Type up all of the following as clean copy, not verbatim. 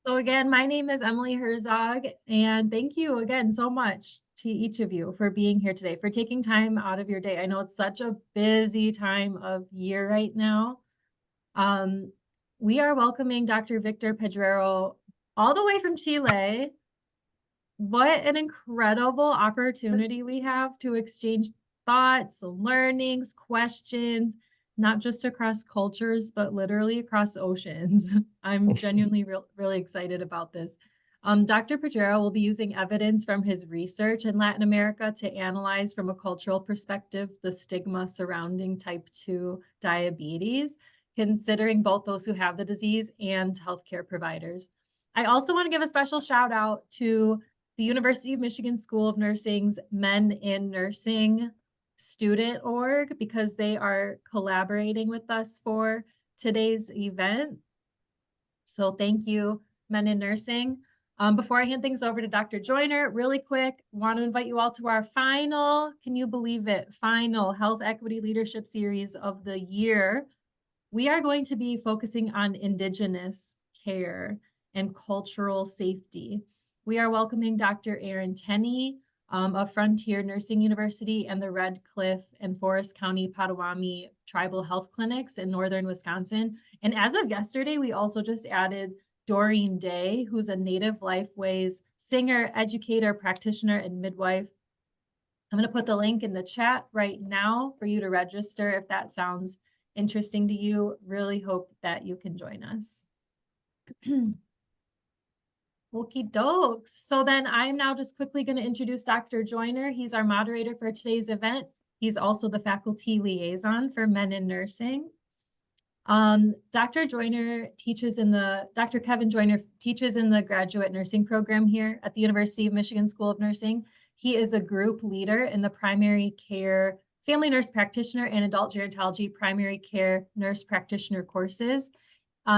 So again, my name is Emily Herzog, and thank you again so much to each of you for being here today, for taking time out of your day. I know it's such a busy time of year right now. Um, we are welcoming Dr. Victor Pedrero all the way from Chile. What an incredible opportunity we have to exchange thoughts, learnings, questions, not just across cultures, but literally across oceans. I'm genuinely really excited about this. Dr. Pedrero will be using evidence from his research in Latin America to analyze from a cultural perspective the stigma surrounding type 2 diabetes, considering both those who have the disease and healthcare providers. I also want to give a special shout out to the University of Michigan School of Nursing's Men in Nursing student org because they are collaborating with us for today's event. So thank you, Men in Nursing. Before I hand things over to Dr. Joyner, really quick, want to invite you all to our final, can you believe it, final Health Equity Leadership Series of the year. We are going to be focusing on Indigenous care and cultural safety. We are welcoming Dr. Erin Tenney of Frontier Nursing University and the Red Cliff and Forest County Potawatomi Tribal Health Clinics in northern Wisconsin. And as of yesterday, we also just added Doreen Day, who's a Native Lifeways singer, educator, practitioner, and midwife. I'm going to put the link in the chat right now for you to register if that sounds interesting to you. Really hope that you can join us. Okie dokes. So then I'm now just quickly going to introduce Dr. Joyner. He's our moderator for today's event. He's also the faculty liaison for Men in Nursing. Dr. Kevin Joyner teaches in the graduate nursing program here at the University of Michigan School of Nursing. He is a group leader in the primary care, family nurse practitioner and adult gerontology primary care nurse practitioner courses.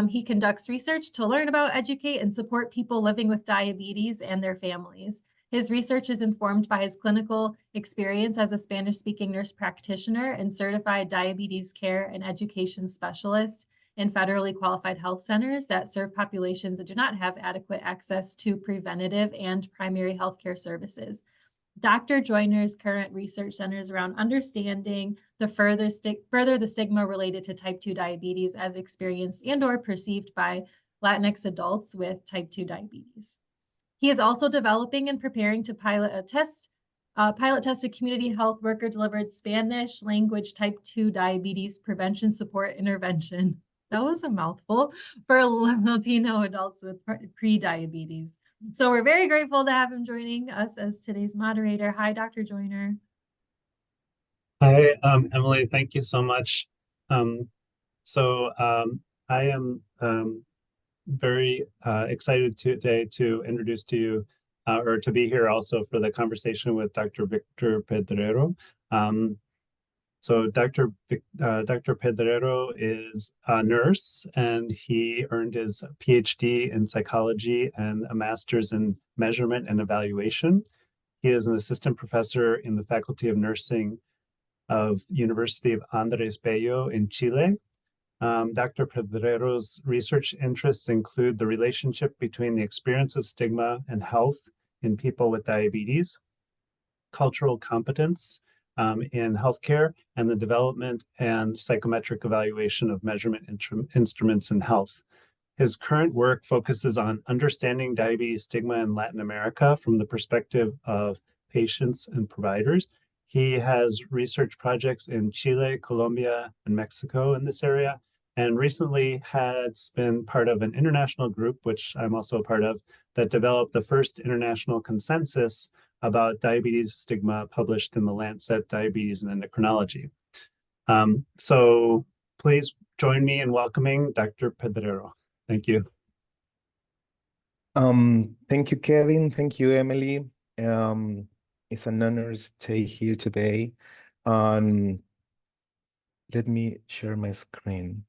He conducts research to learn about, educate, and support people living with diabetes and their families. His research is informed by his clinical experience as a Spanish-speaking nurse practitioner and certified diabetes care and education specialist in federally qualified health centers that serve populations that do not have adequate access to preventative and primary healthcare services. Dr. Joyner's current research centers around understanding the further the stigma related to type 2 diabetes as experienced and or perceived by Latinx adults with type 2 diabetes. He is also developing and preparing to pilot a community health worker delivered Spanish language type 2 diabetes prevention support intervention. That was a mouthful for Latino adults with pre-diabetes. So we're very grateful to have him joining us as today's moderator. Hi, Dr. Joyner. Hi, Emily. Thank you so much. Um, I am very excited today to introduce to you, or to be here also for the conversation with Dr. Victor Pedrero. Dr. Pedrero is a nurse, and he earned his PhD in psychology and a master's in measurement and evaluation. He is an assistant professor in the Faculty of Nursing of University of Andrés Bello in Chile. Dr. Pedrero's research interests include the relationship between the experience of stigma and health in people with diabetes, cultural competence in healthcare, and the development and psychometric evaluation of measurement instruments in health. His current work focuses on understanding diabetes stigma in Latin America from the perspective of patients and providers. He has research projects in Chile, Colombia, and Mexico in this area, and recently has been part of an international group, which I'm also a part of, that developed the first international consensus about diabetes stigma published in the Lancet Diabetes and Endocrinology. So please join me in welcoming Dr. Pedrero. Thank you. Thank you, Kevin. Thank you, Emily. It's an honor to stay here today. Let me share my screen.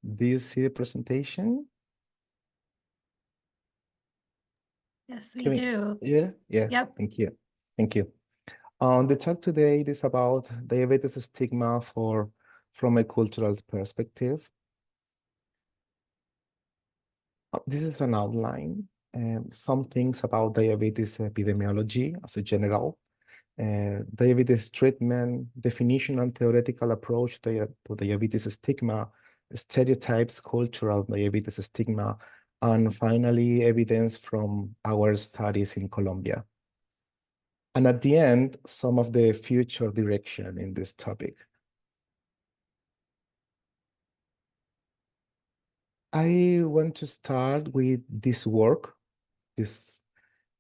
Do you see the presentation? Yes, we Can we- do. Yeah, yeah. Yep. Thank you. Thank you. The talk today is about diabetes stigma from a cultural perspective. This is an outline. Some things about diabetes epidemiology as a general, diabetes treatment, definition and theoretical approach to diabetes stigma, stereotypes, cultural diabetes stigma, and finally, evidence from our studies in Colombia. And at the end, some of the future direction in this topic. I want to start with this work, this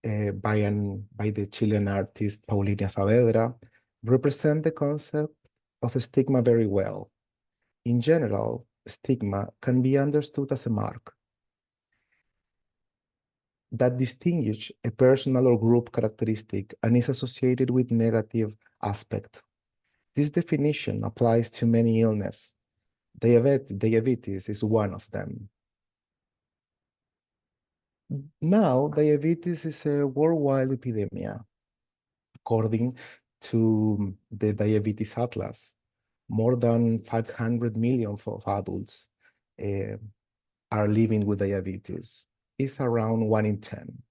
by the Chilean artist Paulina Saavedra, represent the concept of stigma very well. In general, stigma can be understood as a mark that distinguishes a personal or group characteristic and is associated with negative aspect. This definition applies to many illnesses. Diabetes is one of them. Now, diabetes is a worldwide epidemic. According to the Diabetes Atlas, more than 500 million of adults are living with diabetes. It's around 1 in 10,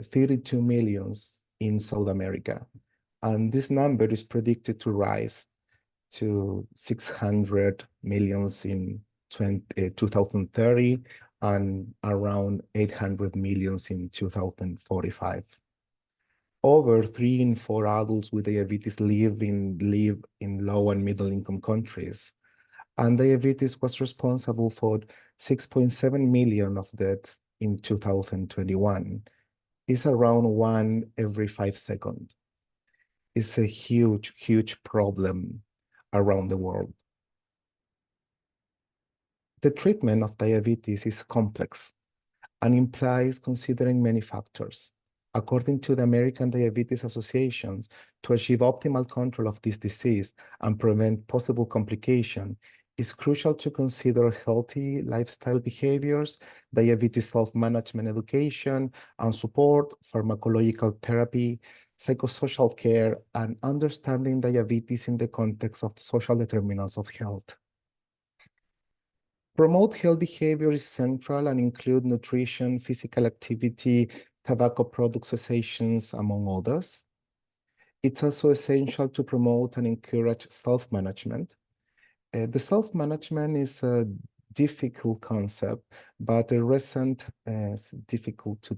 32 millions in South America. And this number is predicted to rise to 600 millions in 2030 and around 800 millions in 2045. Over 3 in 4 adults with diabetes live in low and middle income countries. And diabetes was responsible for 6.7 million of deaths in 2021. It's around 1 every 5 seconds. It's a huge, huge problem around the world. The treatment of diabetes is complex and implies considering many factors. According to the American Diabetes Association, to achieve optimal control of this disease and prevent possible complication, it's crucial to consider healthy lifestyle behaviors, diabetes self-management education and support, pharmacological therapy, psychosocial care, and understanding diabetes in the context of social determinants of health. Promote health behavior is central and include nutrition, physical activity, tobacco product cessations, among others. It's also essential to promote and encourage self-management. The self-management is a difficult concept, but a recent, difficult to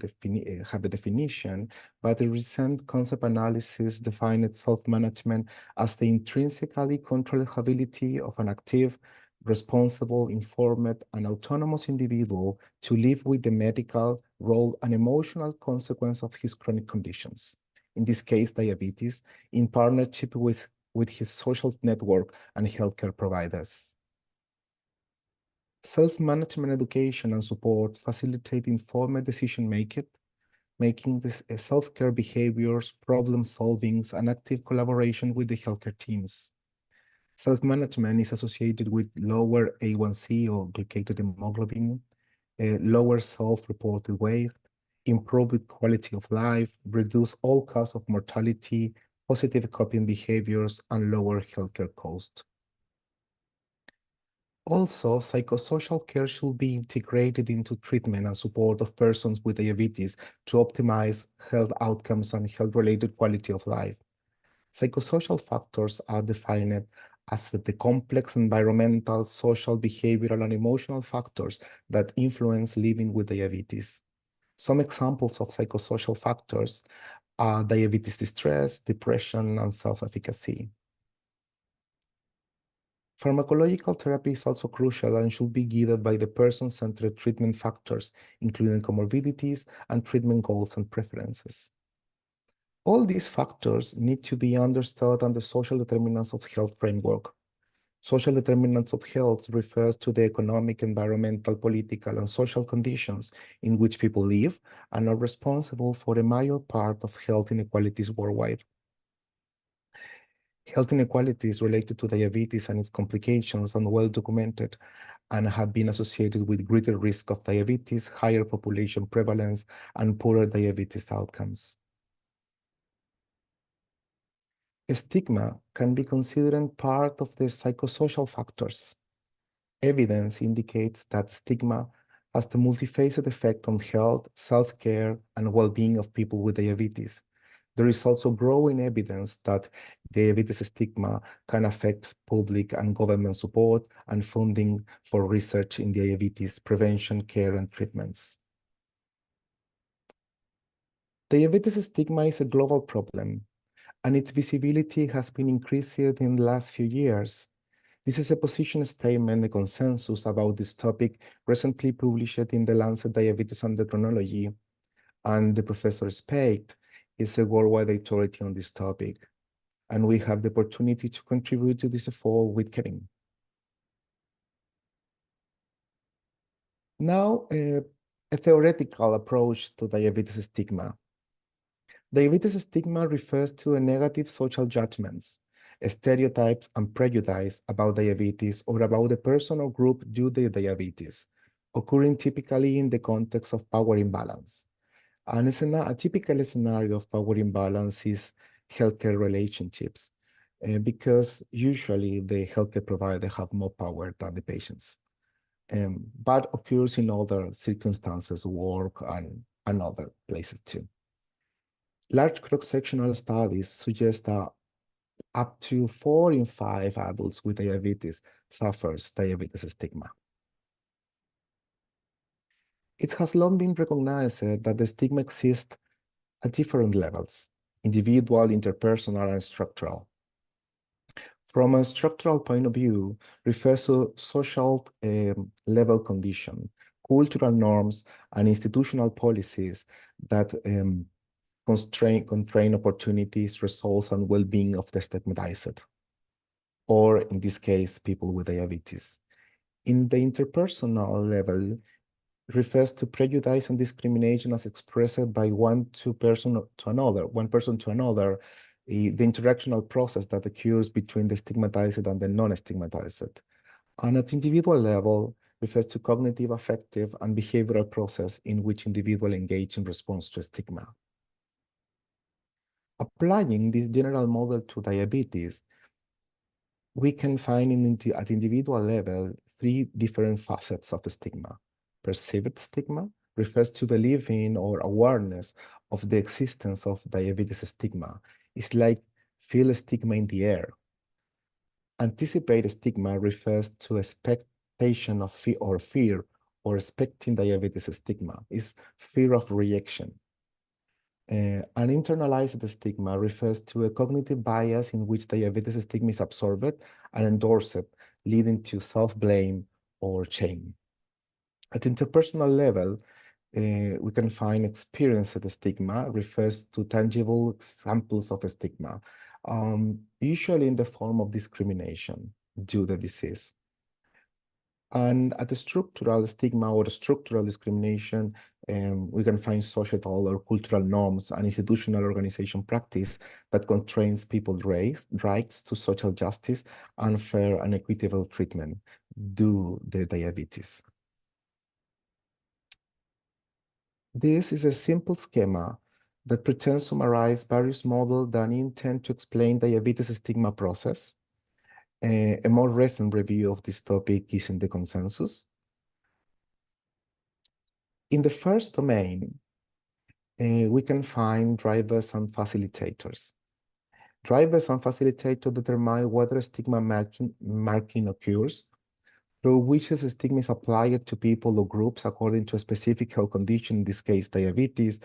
have a definition, but a recent concept analysis defined self-management as the intrinsically controlled ability of an active, responsible, informed, and autonomous individual to live with the medical role and emotional consequence of his chronic conditions. In this case, diabetes, in partnership with his social network and healthcare providers. Self-management education and support facilitate informed making this self-care behaviors, problem solvings, and active collaboration with the healthcare teams. Self-management is associated with lower A1C or glycated hemoglobin, lower self-reported weight, improved quality of life, reduce all cause of mortality, positive coping behaviors, and lower healthcare costs. Also, psychosocial care should be integrated into treatment and support of persons with diabetes to optimize health outcomes and health-related quality of life. Psychosocial factors are defined as the complex environmental, social, behavioral, and emotional factors that influence living with diabetes. Some examples of psychosocial factors are diabetes distress, depression, and self-efficacy. Pharmacological therapy is also crucial and should be guided by the person-centered treatment factors, including comorbidities and treatment goals and preferences. All these factors need to be understood on the social determinants of health framework. Social determinants of health refers to the economic, environmental, political, and social conditions in which people live and are responsible for a major part of health inequalities worldwide. Health inequalities related to diabetes and its complications are well documented and have been associated with greater risk of diabetes, higher population prevalence, and poorer diabetes outcomes. Stigma can be considered part of the psychosocial factors. Evidence indicates that stigma has the multifaceted effect on health, self-care, and well-being of people with diabetes. There is also growing evidence that diabetes stigma can affect public and government support and funding for research in diabetes prevention, care, and treatments. Diabetes stigma is a global problem, and its visibility has been increasing in the last few years. This is a position statement, a consensus about this topic recently published in the Lancet Diabetes Endocrinology, and the Professor Spade is a worldwide authority on this topic. And we have the opportunity to contribute to this effort with Kevin. Now, a theoretical approach to diabetes stigma. Diabetes stigma refers to negative social judgments, stereotypes, and prejudice about diabetes or about a person or group due to diabetes, occurring typically in the context of power imbalance. And a typical scenario of power imbalance is healthcare relationships, because usually the healthcare provider have more power than the patients. But occurs in other circumstances, work and other places too. Large cross-sectional studies suggest that up to 4 in 5 adults with diabetes suffers diabetes stigma. It has long been recognized that the stigma exists at different levels: individual, interpersonal, and structural. From a structural point of view, refers to social level condition, cultural norms, and institutional policies that constrain opportunities, results, and well-being of the stigmatized, or in this case, people with diabetes. In the interpersonal level, refers to prejudice and discrimination as expressed by one person to another, the interactional process that occurs between the stigmatized and the non-stigmatized. And at individual level, refers to cognitive, affective, and behavioral process in which individuals engage in response to stigma. Applying this general model to diabetes, we can find at individual level 3 different facets of the stigma. Perceived stigma refers to believing or awareness of the existence of diabetes stigma. It's like feel stigma in the air. Anticipated stigma refers to expectation of fear or expecting diabetes stigma. It's fear of rejection. An internalized stigma refers to a cognitive bias in which diabetes stigma is absorbed and endorsed, leading to self-blame or shame. At interpersonal level, we can find experienced stigma refers to tangible examples of stigma, usually in the form of discrimination due to the disease. And at the structural stigma or structural discrimination, we can find societal or cultural norms and institutional organization practice that constrains people's rights to social justice and fair and equitable treatment due to their diabetes. This is a simple schema that pretends to summarize various models that intend to explain diabetes stigma process. A more recent review of this topic is in the consensus. In the first domain, we can find drivers and facilitators. Drivers and facilitators determine whether stigma marking occurs, through which the stigma is applied to people or groups according to a specific health condition, in this case diabetes,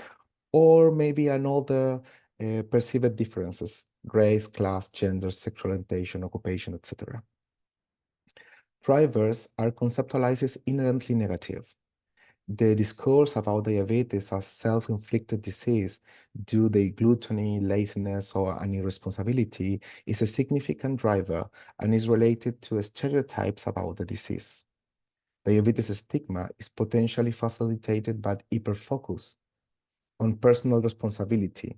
or maybe another perceived differences: race, class, gender, sexual orientation, occupation, etc. Drivers are conceptualized as inherently negative. The discourse about diabetes as self-inflicted disease due to gluttony, laziness, or an irresponsibility is a significant driver and is related to stereotypes about the disease. Diabetes stigma is potentially facilitated by hyperfocus on personal responsibility,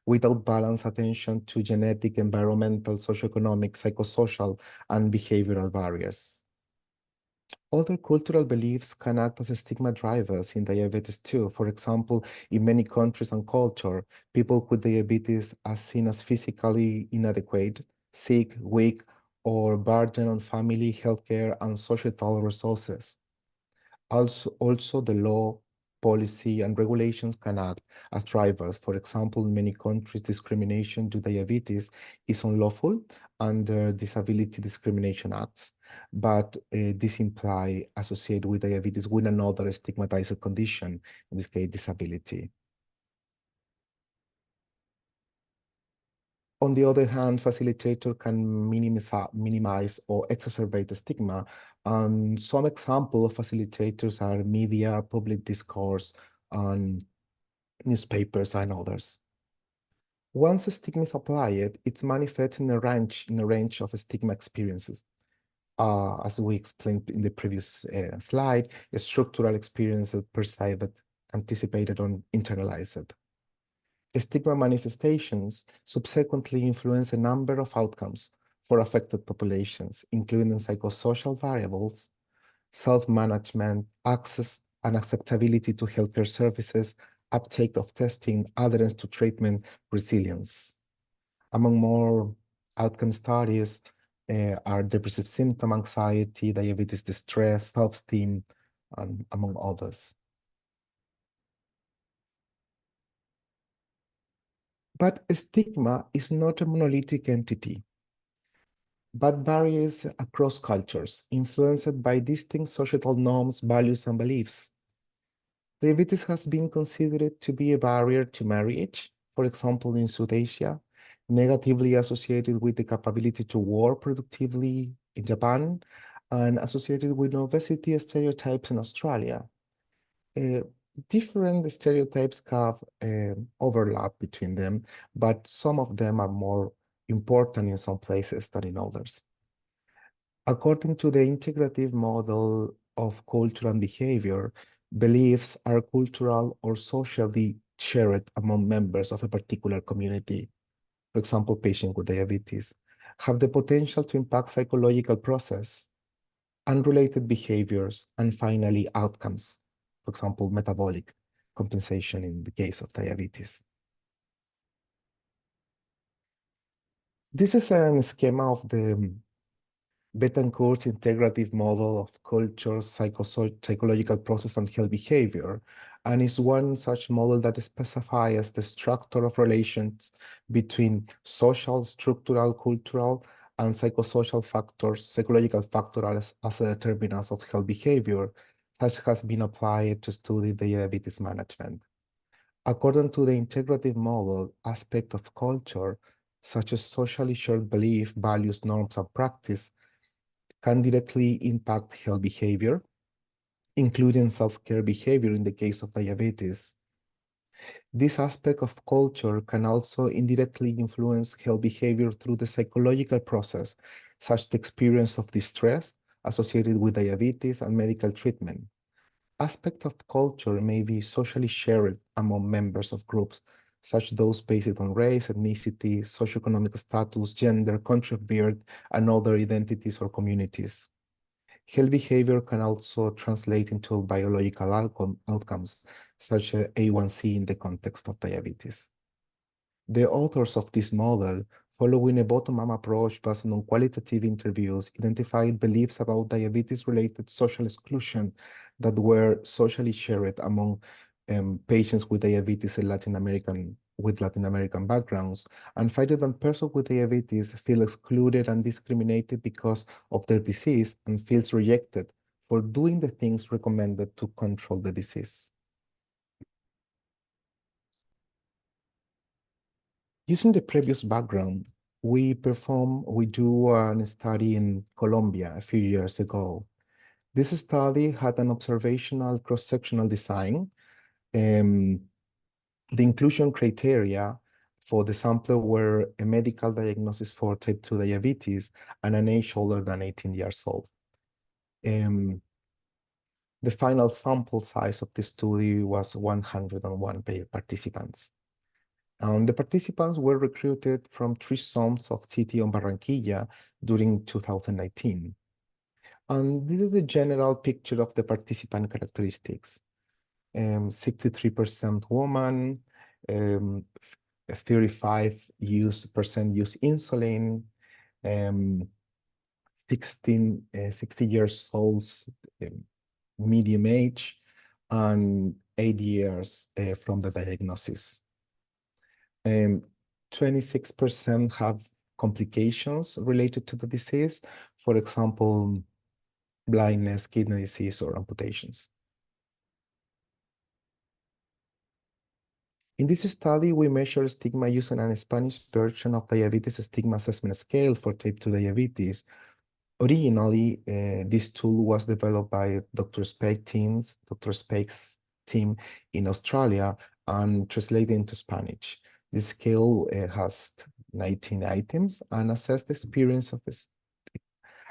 without balanced attention to genetic, environmental, socioeconomic, psychosocial, and behavioral barriers. Other cultural beliefs can act as stigma drivers in diabetes too. For example, in many countries and culture, people with diabetes are seen as physically inadequate, sick, weak, or burden on family, healthcare, and societal resources. Also, the law, policy, and regulations can act as drivers. For example, in many countries, discrimination due to diabetes is unlawful under disability discrimination acts, but this imply associated with diabetes with another stigmatized condition, in this case, disability. On the other hand, facilitator can minimize or exacerbate the stigma. And some example of facilitators are media, public discourse, and newspapers and others. Once a stigma is applied, it manifests in a range of stigma experiences. As we explained in the previous slide, structural experiences perceived, anticipated, or internalized. Stigma manifestations subsequently influence a number of outcomes for affected populations, including psychosocial variables, self-management, access and acceptability to healthcare services, uptake of testing, adherence to treatment, resilience. Among more outcome studies are depressive symptom, anxiety, diabetes distress, self-esteem, and among others. But stigma is not a monolithic entity, but varies across cultures, influenced by distinct societal norms, values, and beliefs. Diabetes has been considered to be a barrier to marriage, for example, in South Asia, negatively associated with the capability to work productively in Japan, and associated with obesity stereotypes in Australia. Uh, Different stereotypes have overlap between them, but some of them are more important in some places than in others. According to the integrative model of culture and behavior, beliefs are cultural or socially shared among members of a particular community. For example, patients with diabetes have the potential to impact psychological process, unrelated behaviors, and finally outcomes. For example, metabolic compensation in the case of diabetes. This is a schema of the Betancourt's integrative model of culture, psychological process, and health behavior, and is one such model that specifies the structure of relations between social, structural, cultural, and psychosocial factors, psychological factors as a determinants of health behavior, such has been applied to study diabetes management. According to the integrative model, aspect of culture, such as socially shared belief, values, norms, and practice, can directly impact health behavior, including self-care behavior in the case of diabetes. This aspect of culture can also indirectly influence health behavior through the psychological process, such as the experience of distress associated with diabetes and medical treatment. Aspects of culture may be socially shared among members of groups, such those based on race, ethnicity, socioeconomic status, gender, country of birth, and other identities or communities. Health behavior can also translate into biological outcomes, such as A1C in the context of diabetes. The authors of this model, following a bottom-up approach based on qualitative interviews, identified beliefs about diabetes-related social exclusion that were socially shared among patients with diabetes in Latin American backgrounds, and find that persons with diabetes feel excluded and discriminated because of their disease and feels rejected for doing the things recommended to control the disease. Using the previous background, we do a study in Colombia a few years ago. This study had an observational cross-sectional design. The inclusion criteria for the sampler were a medical diagnosis for type 2 diabetes and an age older than 18 years old. The final sample size of the study was 101 participants. The participants were recruited from 3 zones of city on Barranquilla during 2019. And this is the general picture of the participant characteristics. 63% woman, 35% use insulin, 60 years old, medium age, and 8 years from the diagnosis. 26% have complications related to the disease, for example, blindness, kidney disease, or amputations. In this study, we measure stigma using a Spanish version of diabetes stigma assessment scale for type 2 diabetes. Originally, this tool was developed by Dr. Speck's team in Australia and translated into Spanish. This scale has 19 items and assess the experience of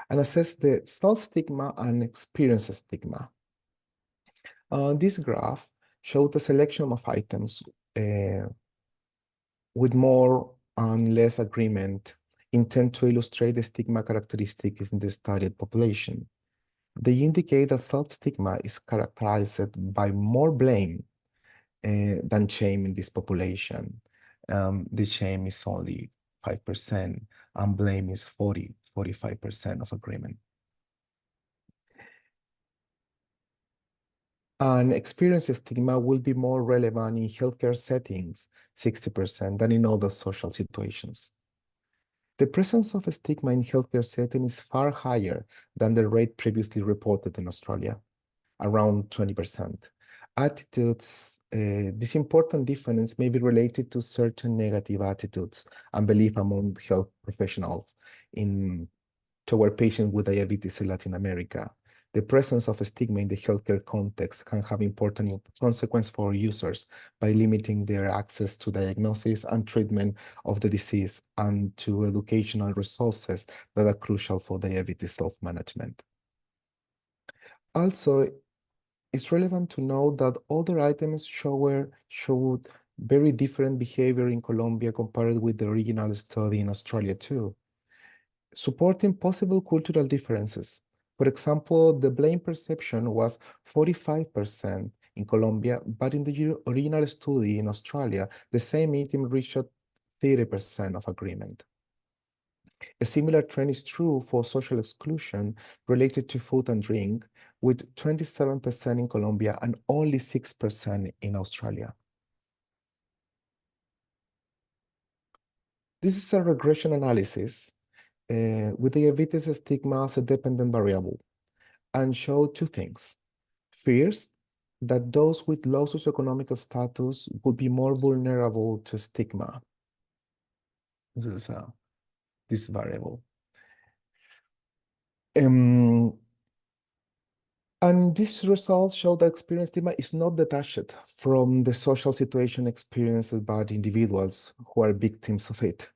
and assess the self-stigma and experience stigma. This graph showed the selection of items with more and less agreement intend to illustrate the stigma characteristics in the studied population. They indicate that self-stigma is characterized by more blame than shame in this population. The shame is only 5% and blame is 45% of agreement. And experience stigma will be more relevant in healthcare settings, 60%, than in other social situations. The presence of a stigma in healthcare setting is far higher than the rate previously reported in Australia, around 20%. Attitudes, this important difference may be related to certain negative attitudes and belief among health professionals toward patients with diabetes in Latin America. The presence of a stigma in the healthcare context can have important consequences for users by limiting their access to diagnosis and treatment of the disease and to educational resources that are crucial for diabetes self-management. Also, it's relevant to note that other items showed very different behavior in Colombia compared with the original study in Australia too, supporting possible cultural differences. For example, the blame perception was 45% in Colombia, but in the original study in Australia, the same item reached 30% of agreement. A similar trend is true for social exclusion related to food and drink, with 27% in Colombia and only 6% in Australia. This is a regression analysis with diabetes stigma as a dependent variable and show 2 things. First, that those with low socioeconomic status would be more vulnerable to stigma. This is this variable. And these results show that experience stigma is not detached from the social situation experienced by individuals who are victims of it.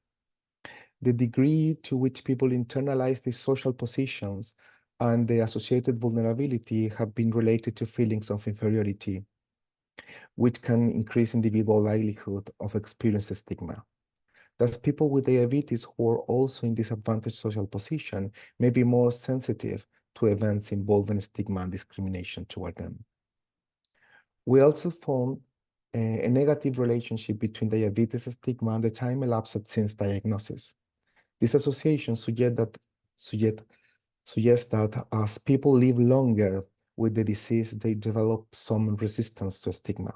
The degree to which people internalize these social positions and the associated vulnerability have been related to feelings of inferiority, which can increase individual likelihood of experiencing stigma. Thus, people with diabetes who are also in disadvantaged social position may be more sensitive to events involving stigma and discrimination toward them. We also found a negative relationship between diabetes stigma and the time elapsed since diagnosis. This association suggests that as people live longer with the disease, they develop some resistance to stigma.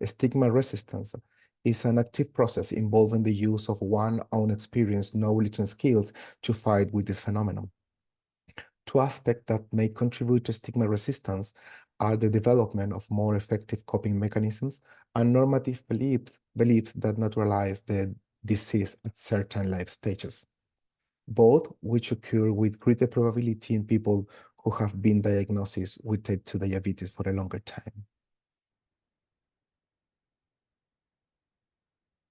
Stigma resistance is an active process involving the use of one's own experience, knowledge, and skills to fight with this phenomenon. 2 aspects that may contribute to stigma resistance are the development of more effective coping mechanisms and normative beliefs that naturalize the disease at certain life stages, both which occur with greater probability in people who have been diagnosed with type 2 diabetes for a longer time.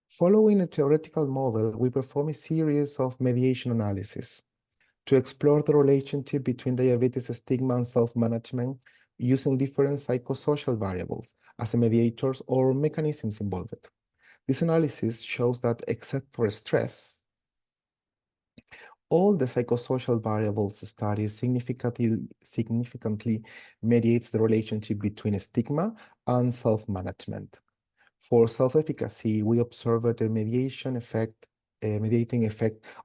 Following a theoretical model, we perform a series of mediation analysis to explore the relationship between diabetes stigma and self-management using different psychosocial variables as mediators or mechanisms involved. This analysis shows that except for stress, all the psychosocial variables studied significantly mediates the relationship between stigma and self-management. For self-efficacy, we observed a mediating effect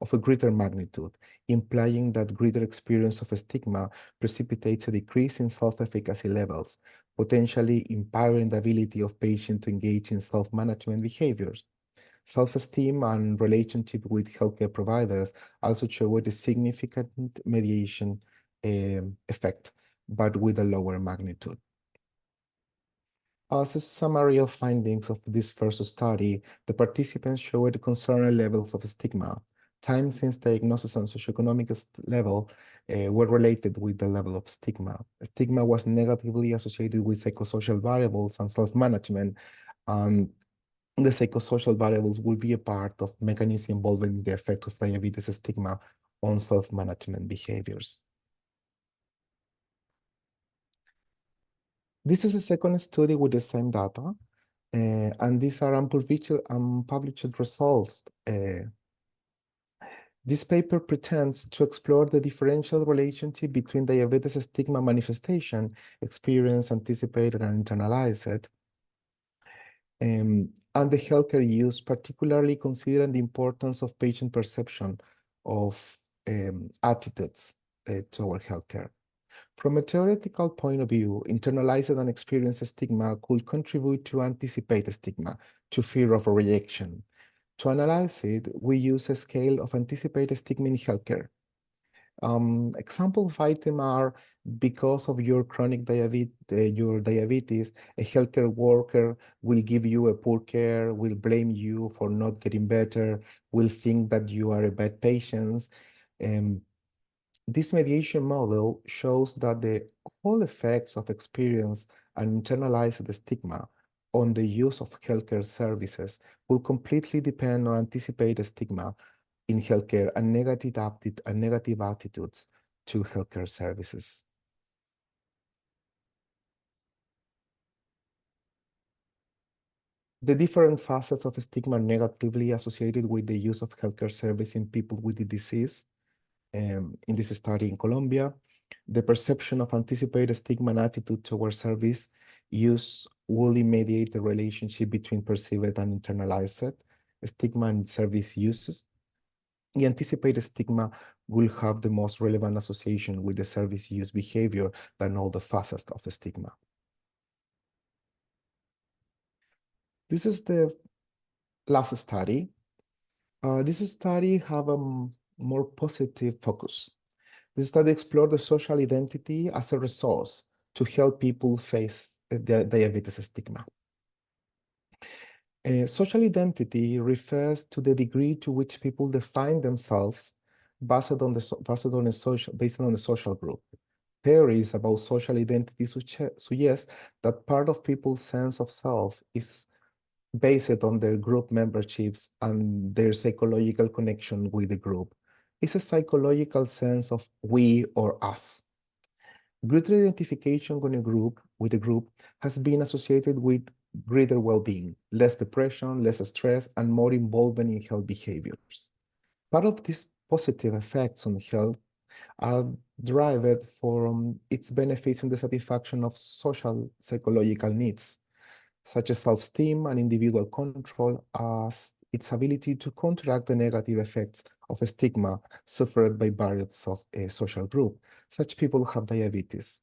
of a greater magnitude, implying that greater experience of stigma precipitates a decrease in self-efficacy levels, potentially impairing the ability of patients to engage in self-management behaviors. Self-esteem and relationship with healthcare providers also showed a significant mediation effect, but with a lower magnitude. As a summary of findings of this first study, the participants showed concerning levels of stigma. Time since diagnosis and socioeconomic level were related with the level of stigma. Stigma was negatively associated with psychosocial variables and self-management, and the psychosocial variables will be a part of mechanisms involving the effect of diabetes stigma on self-management behaviors. This is a second study with the same data, and these are unpublished results. This paper pretends to explore the differential relationship between diabetes stigma manifestation, experience, anticipated, and internalized, and the healthcare use, particularly considering the importance of patient perception of attitudes toward healthcare. From a theoretical point of view, internalized and experienced stigma could contribute to anticipate stigma, to fear of rejection. To analyze it, we use a scale of anticipated stigma in healthcare. Example of items are, because of your chronic diabetes, a healthcare worker will give you a poor care, will blame you for not getting better, will think that you are a bad patient. This mediation model shows that the whole effects of experience and internalized stigma on the use of healthcare services will completely depend on anticipated stigma in healthcare and negative attitudes to healthcare services. The different facets of stigma are negatively associated with the use of healthcare service in people with the disease. In this study in Colombia, the perception of anticipated stigma and attitude towards service use will mediate the relationship between perceived and internalized stigma and service uses. The anticipated stigma will have the most relevant association with the service use behavior than all the facets of the stigma. This is the last study. This study have a more positive focus. This study explored the social identity as a resource to help people face the diabetes stigma. Social identity refers to the degree to which people define themselves based on the social group. Theories about social identity suggest that part of people's sense of self is based on their group memberships and their psychological connection with the group. It's a psychological sense of we or us. Greater identification with a group has been associated with greater well-being, less depression, less stress, and more involvement in health behaviors. Part of these positive effects on health are derived from its benefits in the satisfaction of social psychological needs, such as self-esteem and individual control, as its ability to counteract the negative effects of stigma suffered by various of a social group. Such people have diabetes.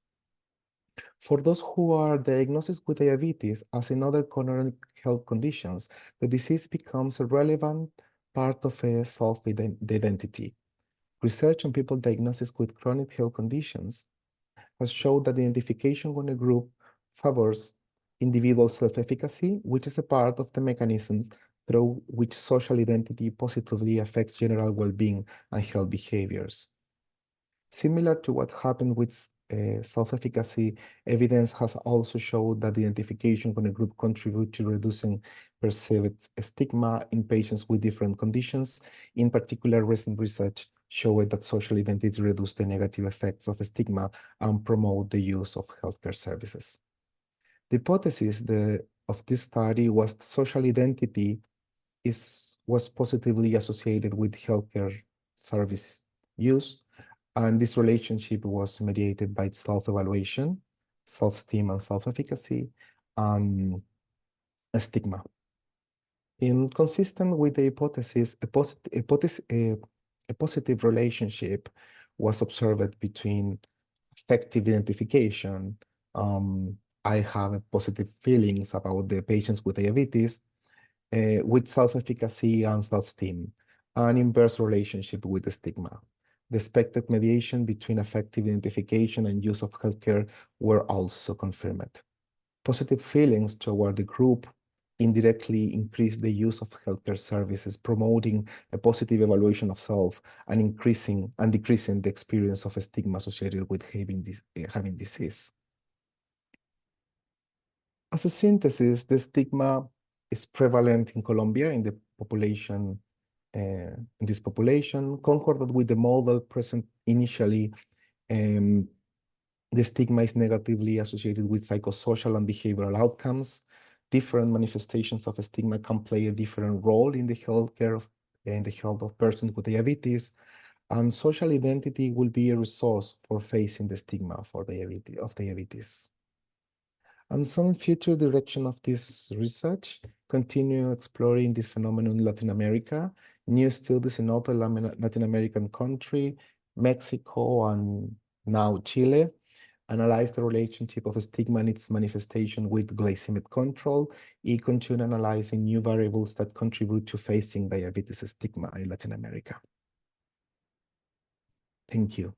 For those who are diagnosed with diabetes, as in other chronic health conditions, the disease becomes a relevant part of a self-identity. Research on people diagnosed with chronic health conditions has shown that the identification with a group favors individual self-efficacy, which is a part of the mechanisms through which social identity positively affects general well-being and health behaviors. Similar to what happened with self-efficacy, evidence has also showed that the identification with a group contributes to reducing perceived stigma in patients with different conditions. In particular, recent research showed that social identity reduces the negative effects of stigma and promote the use of healthcare services. The hypothesis of this study was social identity was positively associated with healthcare service use, and this relationship was mediated by self-evaluation, self-esteem and self-efficacy, and a stigma. Consistent with the hypothesis, a positive relationship was observed between affective identification. I have positive feelings about the patients with diabetes, with self-efficacy and self-esteem, an inverse relationship with the stigma. The expected mediation between affective identification and use of healthcare were also confirmed. Positive feelings toward the group indirectly increase the use of healthcare services, promoting a positive evaluation of self and decreasing the experience of a stigma associated with having disease. As a synthesis, the stigma is prevalent in Colombia in the population, in this population, concorded with the model present initially. The stigma is negatively associated with psychosocial and behavioral outcomes. Different manifestations of a stigma can play a different role in the health of persons with diabetes, and social identity will be a resource for facing the stigma of diabetes. And some future direction of this research continue exploring this phenomenon in Latin America, new studies in other Latin American country, Mexico, and now Chile, analyze the relationship of a stigma and its manifestation with glycemic control, and continue analyzing new variables that contribute to facing diabetes stigma in Latin America. Thank you.